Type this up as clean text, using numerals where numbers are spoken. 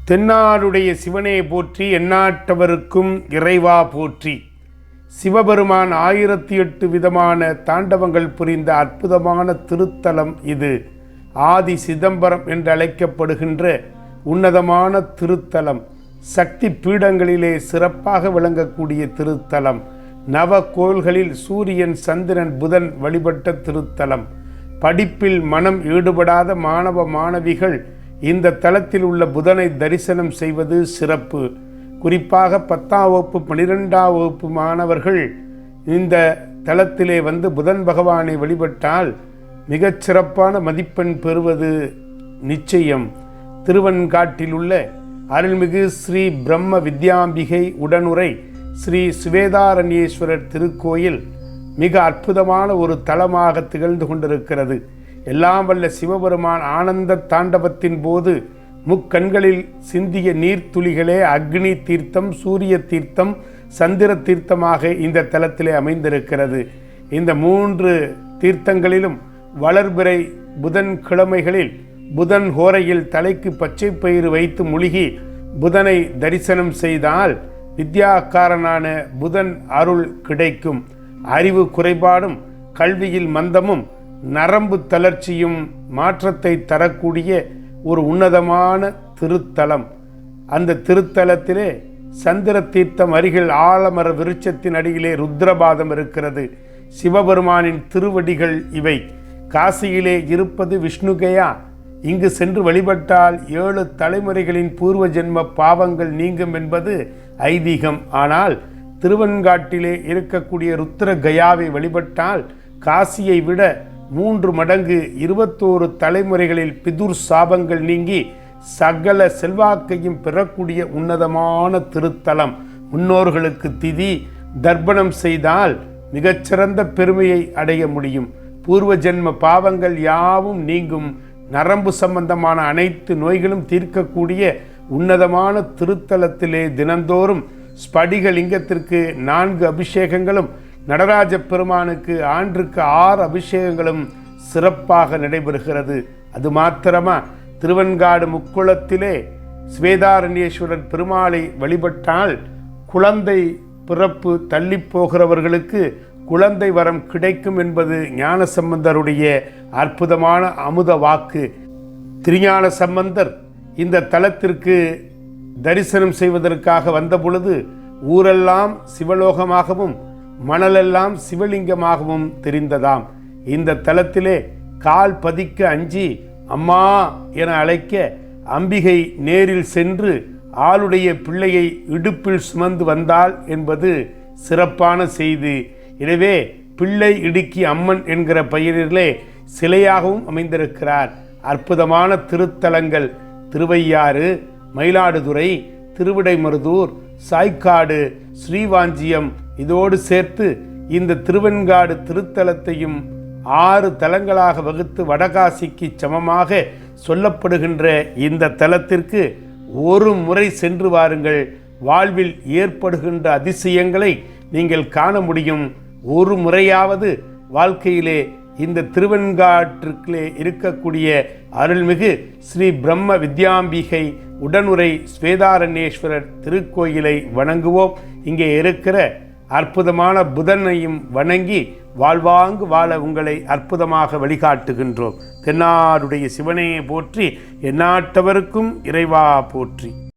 தென்னாடுடைய சிவனே போற்றி, எந்நாட்டவருக்கும் இறைவா போற்றி. சிவபெருமான் 1008 விதமான தாண்டவங்கள் புரிந்த அற்புதமான திருத்தலம் இது. ஆதி சிதம்பரம் என்று அழைக்கப்படுகின்ற உன்னதமான திருத்தலம். சக்தி பீடங்களிலே சிறப்பாக விளங்கக்கூடிய திருத்தலம். நவ கோள்களில் சூரியன், சந்திரன், புதன் வழிபட்ட திருத்தலம். படிப்பில் மனம் ஈடுபடாத மாணவ மாணவிகள் இந்த தலத்தில் உள்ள புதனை தரிசனம் செய்வது சிறப்பு. குறிப்பாக 10ஆம் வகுப்பு 12ஆம் வகுப்பு மாணவர்கள் இந்த தலத்திலே வந்து புதன் பகவானை வழிபட்டால் மிகச்சிறப்பான மதிப்பெண் பெறுவது நிச்சயம். திருவெண்காட்டில் உள்ள அருள்மிகு ஸ்ரீ பிரம்ம வித்யாம்பிகை உடனுரை ஸ்ரீ சுவேதாரண்யேஸ்வரர் திருக்கோயில் மிக அற்புதமான ஒரு தலமாக திகழ்ந்து கொண்டிருக்கிறது. எல்லாம் வல்ல சிவபெருமான் ஆனந்த தாண்டவத்தின் போது முக்கண்களில் சிந்திய நீர்த்துளிகளே அக்னி தீர்த்தம், சூரிய தீர்த்தம், சந்திர தீர்த்தமாக இந்த தலத்திலே அமைந்திருக்கிறது. இந்த 3 தீர்த்தங்களிலும் வளர்பிறை புதன் கிழமைகளில் புதன் ஹோரையில் தலைக்கு பச்சை பயிறு வைத்து முழுகி புதனை தரிசனம் செய்தால் வித்யாக்காரனான புதன் அருள் கிடைக்கும். அறிவு குறைபாடும் கல்வியில் மந்தமும் நரம்பு தளர்ச்சியும் மாற்றத்தை தரக்கூடிய ஒரு உன்னதமான திருத்தலம். அந்த திருத்தலத்திலே சந்திர தீர்த்தம் அருகில் ஆலமர விருட்சத்தின் அடியிலே ருத்ரபாதம் இருக்கிறது. சிவபெருமானின் திருவடிகள் இவை. காசியிலே இருப்பது விஷ்ணுகயா. இங்கு சென்று வழிபட்டால் 7 தலைமுறைகளின் பூர்வ ஜென்ம பாவங்கள் நீங்கும் என்பது ஐதீகம். ஆனால் திருவெண்காட்டிலே இருக்கக்கூடிய ருத்ரகயாவை வழிபட்டால் காசியை விட 3 மடங்கு 21 தலைமுறைகளில் பிதுர் சாபங்கள் நீங்கி சகல செல்வாக்கையும் பெறக்கூடிய உன்னதமான திருத்தலம். முன்னோர்களுக்கு திதி தர்ப்பணம் செய்தால் மிகச்சிறந்த பெருமையை அடைய முடியும். பூர்வ ஜென்ம பாவங்கள் யாவும் நீங்கும். நரம்பு சம்பந்தமான அனைத்து நோய்களும் தீர்க்கக்கூடிய உன்னதமான திருத்தலத்திலே தினந்தோறும் ஸ்படிகலிங்கத்திற்கு 4 அபிஷேகங்களும், நடராஜ பெருமானுக்கு ஆண்டுக்கு 6 அபிஷேகங்களும் சிறப்பாக நடைபெறுகிறது. அது மாத்திரமா, திருவெண்காடு முக்குளத்திலே சுவேதாரண்யேஸ்வரர் பெருமாளை வழிபட்டால் குழந்தை பிறப்பு தள்ளி போகிறவர்களுக்கு குழந்தை வரம் கிடைக்கும் என்பது ஞானசம்பந்தருடைய அற்புதமான அமுத வாக்கு. திருஞான சம்பந்தர் இந்த தலத்திற்கு தரிசனம் செய்வதற்காக வந்த பொழுது ஊரெல்லாம் சிவலோகமாகவும் மணலெல்லாம் சிவலிங்கமாகவும் தெரிந்ததாம். இந்த தலத்திலே கால் பதிக்க அஞ்சி அம்மா என அழைக்க அம்பிகை நேரில் சென்று ஆளுடைய பிள்ளையை இடுப்பில் சுமந்து வந்தாள் என்பது சிறப்பான செய்தி. எனவே பிள்ளை இடுக்கி அம்மன் என்கிற பெயரிலே சிலையாகவும் அமைந்திருக்கிறார். அற்புதமான திருத்தலங்கள் திருவையாறு, மயிலாடுதுறை, திருவிடைமருதூர், சாய்க்காடு, ஸ்ரீவாஞ்சியம் இதோடு சேர்த்து இந்த திருவெண்காடு திருத்தலத்தையும் 6 தலங்களாக வகுத்து வடகாசிக்கு சமமாக சொல்லப்படுகின்ற இந்த தலத்திற்கு ஒரு முறை சென்று வாருங்கள். வாழ்வில் ஏற்படுகின்ற அதிசயங்களை நீங்கள் காண முடியும். ஒரு முறையாவது வாழ்க்கையிலே இந்த திருவெண்காட்டிற்குள்ளே இருக்கக்கூடிய அருள்மிகு ஸ்ரீ பிரம்ம வித்யாம்பிகை உடனுரை ஸ்வேதாரண்யேஸ்வரர் திருக்கோயிலை வணங்குவோம். இங்கே இருக்கிற அற்புதமான புதனையும் வணங்கி வாழ்வாங்கு வாழ உங்களை அற்புதமாக வழிகாட்டுகின்றோம். தென்னாடுடைய சிவனே போற்றி, எந்நாட்டவருக்கும் இறைவா போற்றி.